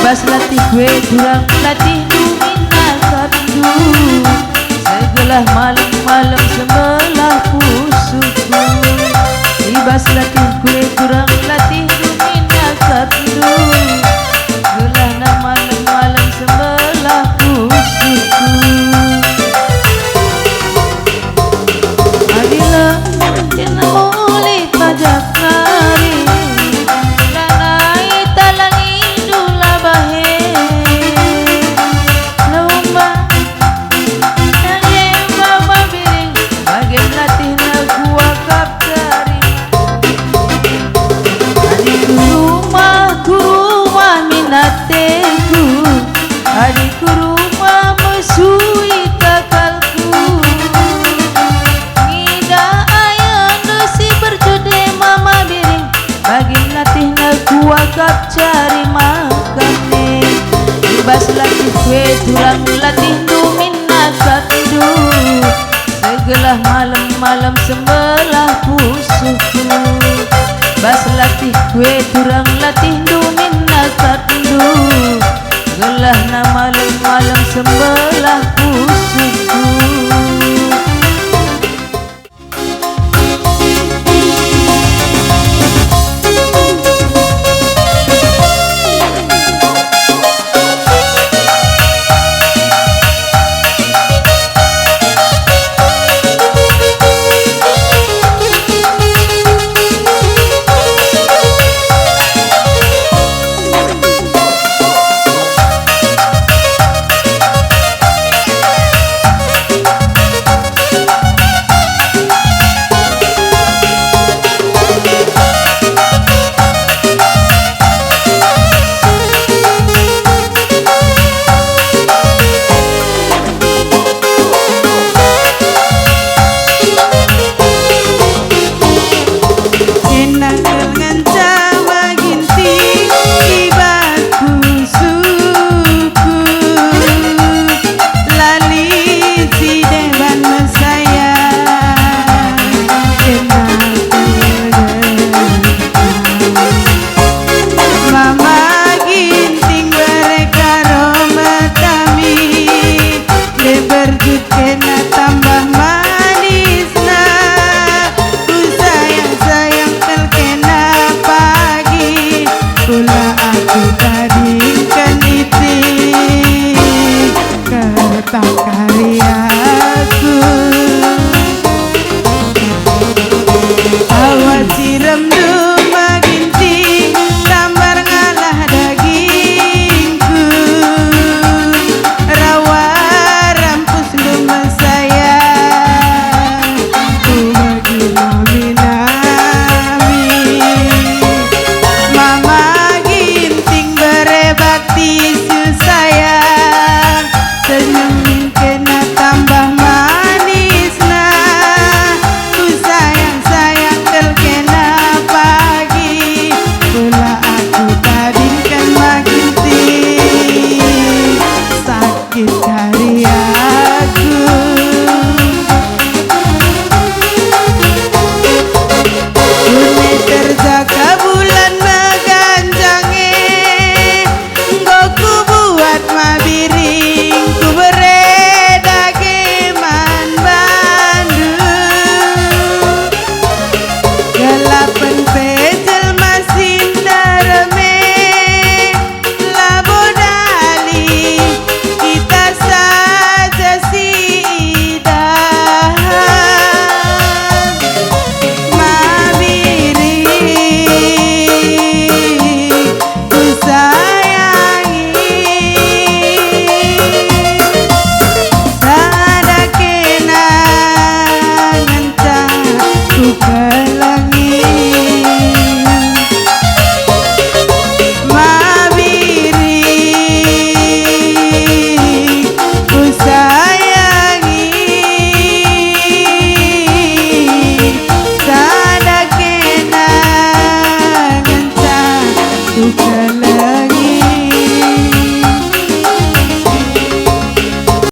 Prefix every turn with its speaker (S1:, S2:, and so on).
S1: Bas latih gue durang latih dumina kabdu. Segelah malam-malam sebelah pusuku. Bas latih gue durang latih dumina kabdu. Gelah na malam-malam sebelah pusuku. Adila kena oleh pajak nari. Adikku rumah mesui kakalku. Ngida ayah dosi berjude mama biring. Bagi latih naku wakap cari makannya. Ibas latih kue tulang latih dumin nakapdu. Segelah malam-malam sembelah pusuku. Bas latih kue tulang latih dumin nakapdu. Gelah na malam